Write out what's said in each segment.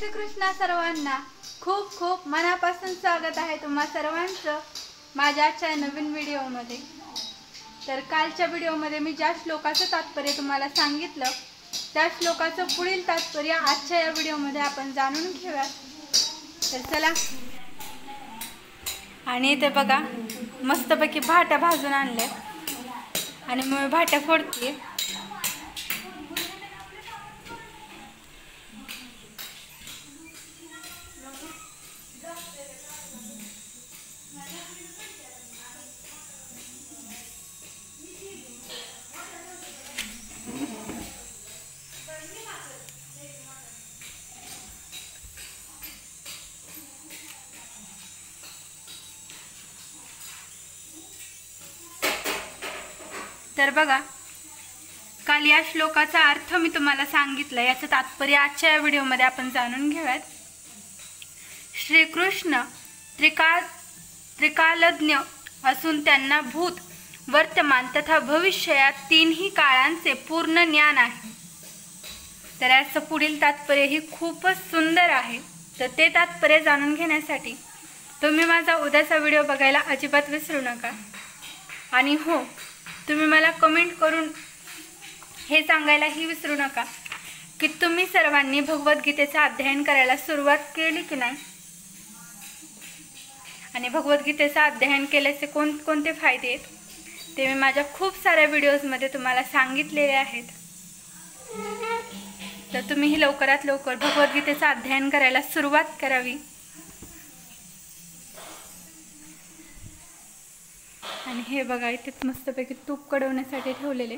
श्रीकृष्ण सर्वांना खूप खूप मनापासून स्वागत आहे तुम्हा सर्वांचं माझ्या आजच्या नवीन व्हिडिओमध्ये। तर कालच्या व्हिडिओमध्ये मी ज्या श्लोकाचं तात्पर्य तुम्हाला सांगितलं त्या श्लोकाचं पुढील तात्पर्य आजच्या या व्हिडिओमध्ये आपण जाणून घेऊया। तर चला, आणि इथे बघा मस्तपैकी भाट्या भाजून आणले आणि मी भाट्या फोडते। तर बघा, काल या श्लोकाचा अर्थ मी तुम्हाला सांगितलं, याचं तात्पर्य आजच्या या व्हिडिओमध्ये आपण जाणून घेऊयात। श्रीकृष्ण त्रिकालज्ञ असून त्यांना भूत, वर्तमान तथा भविष्य या तीनही काळांचे पूर्ण ज्ञान आहे। तर याचं पुढील तात्पर्य ही खूपच सुंदर आहे। तर ते तात्पर्य जाणून घेण्यासाठी तुम्ही माझा उद्याचा व्हिडिओ बघायला अजिबात विसरू नका। आणि हो, तुम्ही मला कमेंट करून हे सांगायलाही विसरू नका की तुम्ही सर्वांनी भगवद्गीतेचं अध्ययन करायला सुरुवात केली की नाही, आणि भगवद्गीतेचं अध्ययन केल्याचे कोणकोणते फायदे आहेत ते मी माझ्या खूप साऱ्या व्हिडिओजमध्ये तुम्हाला सांगितलेले आहेत। तर तुम्हीही लवकरात लवकर भगवद्गीतेचं अध्ययन करायला सुरुवात करावी। आणि हे बघा, इथे मस्तपैकी तूप कडवण्यासाठी ठेवलेले।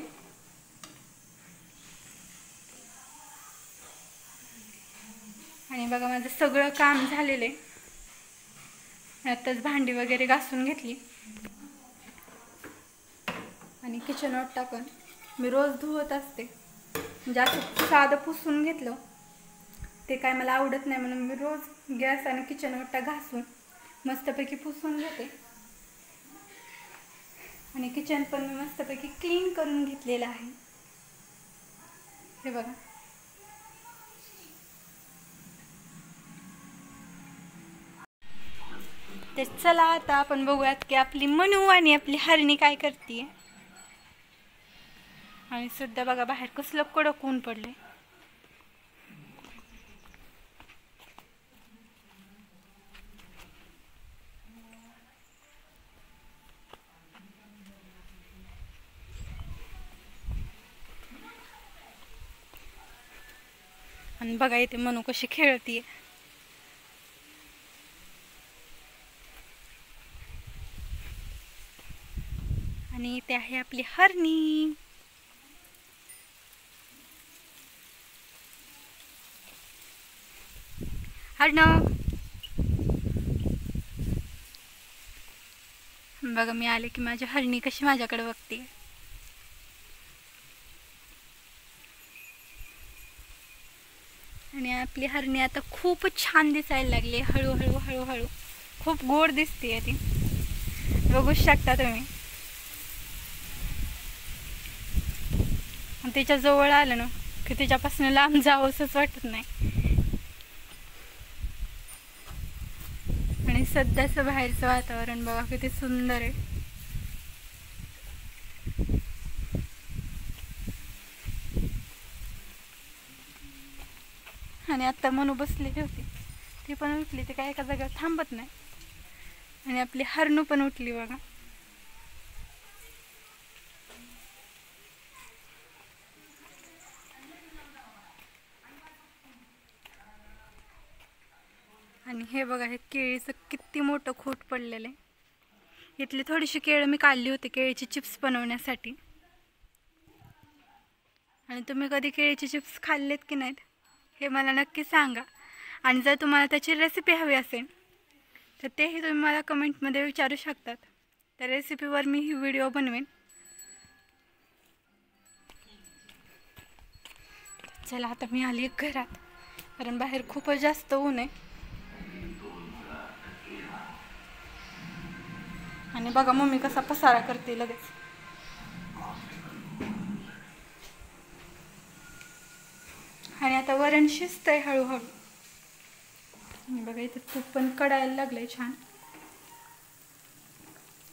आणि बघा, माझं सगळं काम झालेले, आताच भांडी वगैरे घासून घेतली आणि किचन ओटा पण मी रोज धुवत असते। म्हणजे असं साधं पुसून घेतलं ते काय मला आवडत नाही, म्हणून मी रोज गॅस आणि किचन ओटा घासून मस्तपैकी पुसून घेते। आणि किचन पण मी मस्तपैकी क्लीन करून घेतलेलं आहे। हे बघा, तर चला आता आपण बघूयात की आपली मनू आणि आपली हरणी काय करते। आणि सध्या बघा बाहेर कसलं कडक ऊन पडले। आणि बघा इथे मनू कशी खेळतीये। आणि इथे आहे आपली हरणी। हरण बघा, मी आले की माझी हरणी कशी माझ्याकडे बघते। आणि आपली हरणी आता खूपच छान दिसायला लागली, हळूहळू हळूहळू खूप गोड दिसते ती, बघू शकता तुम्ही। तिच्या जवळ आलं ना की तिच्यापासून लांब जावंसच वाटत नाही। आणि सध्याचं बाहेरचं वातावरण बघा किती सुंदर आहे। आणि आता मनू बसलेली होती, ती पण उठली, ती काय एका जागेवर थांबत नाही। आणि आपली हरणू पण उठली बघा। आणि हे बघा, हे केळीचं किती मोठं खोट पडलेलं आहे। इथली थोडीशी केळं मी काढली होती केळीची चिप्स बनवण्यासाठी। आणि तुम्ही कधी केळीचे चिप्स खाल्लेत की नाहीत हे मला नक्की सांगा। आणि जर तुम्हाला त्याची रेसिपी हवी असेल तर तेही तुम्ही मला कमेंटमध्ये विचारू शकतात। त्या रेसिपीवर मी ही व्हिडिओ बनवेन। चला, आता मी आली घरात, कारण बाहेर खूपच जास्त ऊन आहे। आणि बघा मम्मी कसा पसारा करते लगेच। आणि आता वरण शिजतंय हळूहळू। बघा इथे तूप पण कडायला लागलंय छान.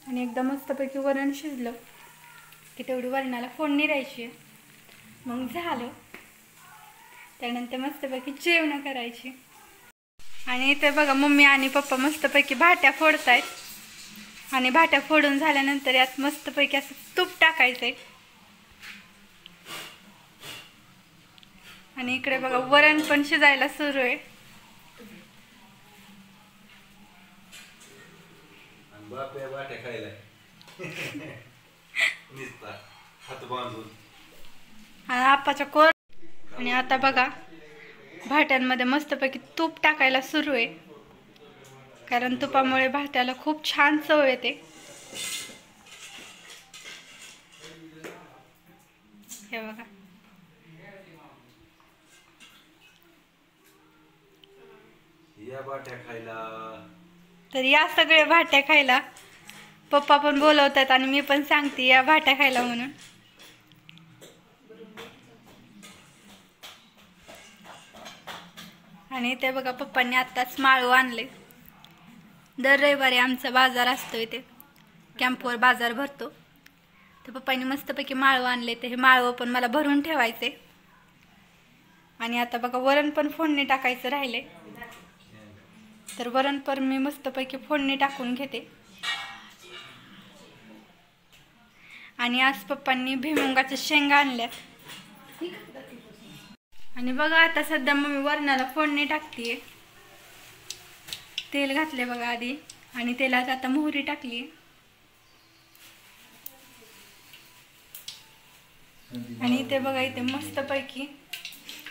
आणि एकदम मस्तपैकी वरण शिजलं की तेवढी वरणाला फोडणी द्यायची. मग झालं. त्यानंतर मस्तपैकी जेवण करायची. आणि इथे बघा मम्मी आणि पप्पा मस्तपैकी भाट्या फोडतायत. आणि भाट्या फोडून झाल्यानंतर यात मस्तपैकी असं तूप टाकायचंय. आणि इकडे बघा वरण पण शिजायला सुरू आहे. आप्पाच्या कोर. आणि आता बघा भाट्यांमध्ये मस्तपैकी तूप टाकायला सुरू आहे. कारण तुपामुळे भाट्याला खूप छान चव येते. हे बघा या भाट्या खायला. तर या सगळे भाट्या खायला. पप्पा पण बोलवतात आणि मी पण सांगते या भाट्या खायला म्हणून. आणि ते बघा पप्पांनी आत्ताच माळव आणले. दर रविवारी आमचा बाजार असतो. इथे कॅम्पवर बाजार भरतो. तर पप्पांनी मस्तपैकी माळव आणले. ते हे माळव पण मला भरून ठेवायचे. आणि आता बघा वरण पण फोडणी टाकायचं राहिले. तर वरण पण मी मस्तपैकी फोडणी टाकून घेते. आणि आज पप्पांनी भुईमुगाच्या शेंगा आणल्या. आणि बघा आता सध्या मम्मी वरणाला फोडणी टाकतीये. तेल घातले बघा आधी. आणि तेलात आता मोहरी टाकली. आणि इथे बघा इथे मस्तपैकी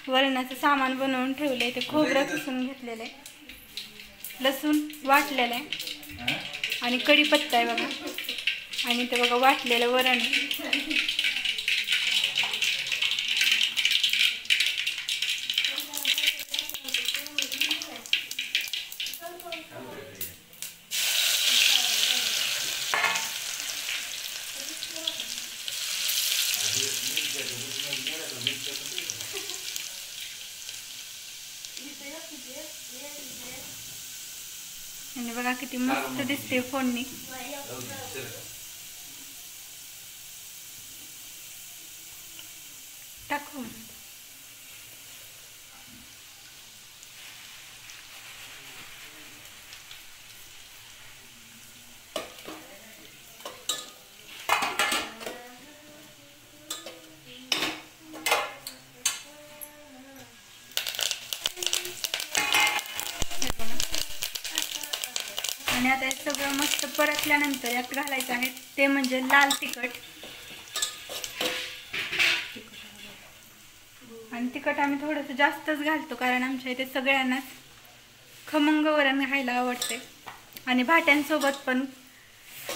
वरणाचं सामान बनवून ठेवले. इथे खोबरं किसून घेतलेलं आहे. लसूण वाटलेलं आहे. आणि कढीपत्ता आहे बघा. आणि ते बघा वाटलेलं वरण. आणि बघा किती मस्त दिसते फोडणी. टाकू. आणि आता हे सगळं मस्त परतल्यानंतर यात घालायचं आहे ते म्हणजे लाल तिखट. आणि तिखट आम्ही थोडंसं जास्तच घालतो कारण आमच्या इथे सगळ्यांनाच खमंग वरण खायला आवडते. आणि भाट्यांसोबत पण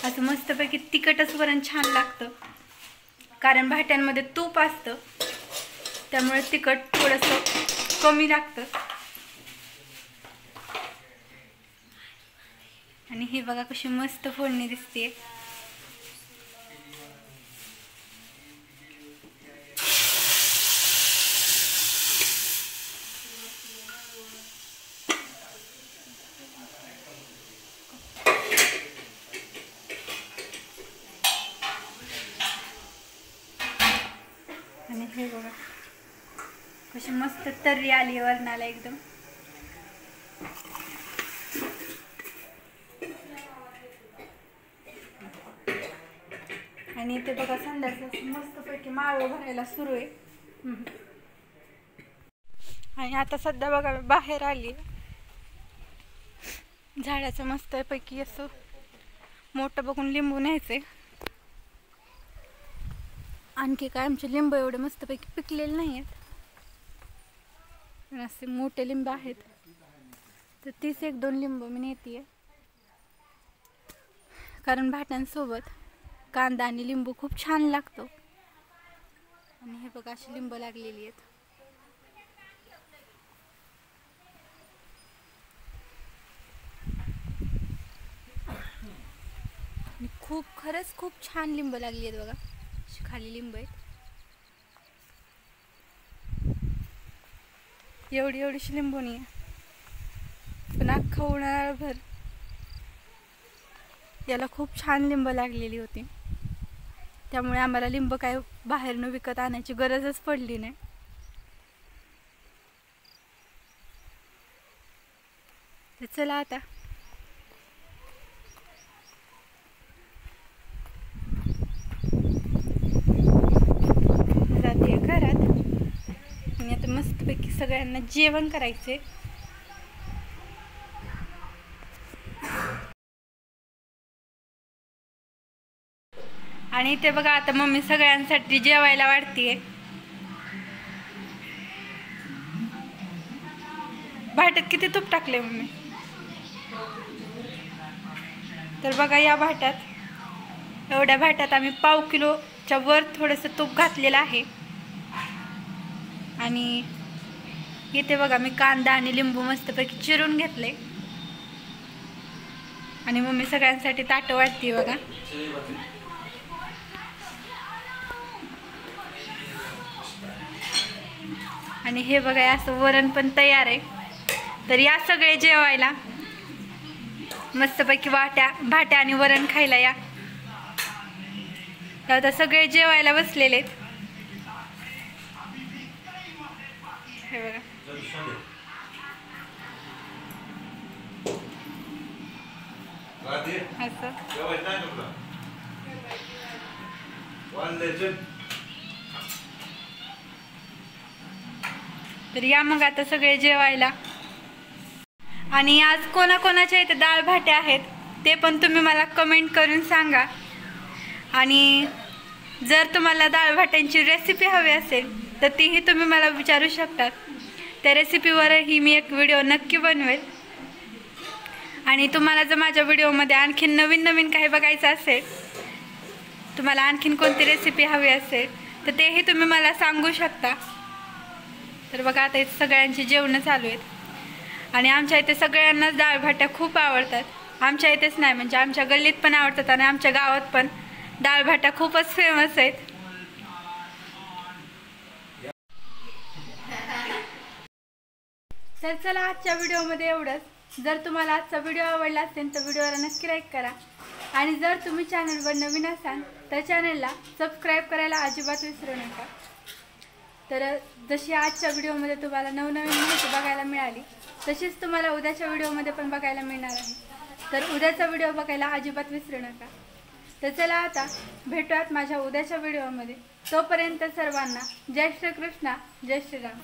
असं मस्तपैकी तिखटच वरण छान लागतं. कारण भाट्यांमध्ये तूप असतं त्यामुळे तिखट थोडंसं कमी लागतं. आणि हे बघा कशी मस्त फोडणी दिसते. आणि हे बघा कशी मस्त तर्री आली वरणाला एकदम. आणि ते बघा संध्याकाळचं मस्तपैकी माळव भरायला सुरू आहे. आणि आता सध्या बघा बाहेर आली. झाडाचं मस्तपैकी असं मोठं बघून लिंबू न्यायचे. आणखी काय आमचे लिंबू एवढे मस्तपैकी पिकलेले नाही आहेत. असे मोठे लिंब आहेत. तर 30-1-2 लिंबू मी नेते. कारण भाट्यांसोबत कांदा आणि लिंबू खूप छान लागतो. आणि हे बघा अशी लिंबू लागलेली आहेत. आणि खरंच खूप छान लिंबू लागली आहेत बघा. खाली लिंबू आहेत. एवढीशी लिंबू नाही. पण अख्खा उन्हाळाभर याला खूप छान लिंब लागलेली होती, त्यामुळे आम्हाला लिंब काय बाहेरनं विकत आणायची गरजच पडली नाही. तर चला आता जाते घरात आणि आता मस्तपैकी सगळ्यांना जेवण करायचे. आणि ते बघा आता मम्मी सगळ्यांसाठी जेवायला वाढतीये. भाट्यात किती तूप टाकले मम्मी? तर बघा या भाट्यात, एवढ्या भाट्यात आम्ही पाव किलोच्या वर थोडंसं तूप घातलेलं आहे. आणि इथे बघा मी कांदा आणि लिंबू मस्तपैकी चिरून घेतले आणि मम्मी सगळ्यांसाठी ताटं वाढती बघा. आणि हे बघा असं वरण पण तयार आहे. तर या सगळे जेवायला मस्तपैकी भाट्या आणि वरण खायला या. आता सगळे जेवायला बसलेले आहेत. हे बघा असं. तर या मग आता सगळे जेवायला. आणि आज कोणाकोणाच्या इथे डाळ भाटे आहेत ते पण तुम्ही मला कमेंट करून सांगा. आणि जर तुम्हाला डाळ भाट्यांची रेसिपी हवी असेल तर तीही तुम्ही मला विचारू शकता. त्या रेसिपीवरही मी एक व्हिडिओ नक्की बनवेल. आणि तुम्हाला जर माझ्या व्हिडिओमध्ये आणखीन नवीन काही बघायचं असेल, तुम्हाला आणखीन कोणती रेसिपी हवी असेल तर तेही तुम्ही मला सांगू शकता. तर बघा आता इथे सगळ्यांची जेवणं चालू आहेत. आणि आमच्या इथे सगळ्यांनाच डाळ भाट्या खूप आवडतात. आमच्या इथेच नाही म्हणजे आमच्या गल्लीत पण आवडतात आणि आमच्या गावात पण डाळ भाट्या खूपच फेमस आहेत. तर चला आजच्या व्हिडिओमध्ये एवढंच. जर तुम्हाला आजचा व्हिडिओ आवडला असेल तर व्हिडिओला नक्की लाईक करा. आणि जर तुम्ही चॅनलवर नवीन असाल तर चॅनलला सबस्क्राईब करायला अजिबात विसरू नका. तर जशी आजच्या व्हिडिओमध्ये तुम्हाला नवनवीन माहिती बघायला मिळाली तशीच तुम्हाला उद्याच्या व्हिडिओमध्ये पण बघायला मिळणार आहे. तर उद्याचा व्हिडिओ बघायला अजिबात विसरू नका. तर चला आता भेटूयात माझ्या उद्याच्या व्हिडिओमध्ये. तोपर्यंत सर्वांना जय श्रीकृष्ण, जय श्रीराम.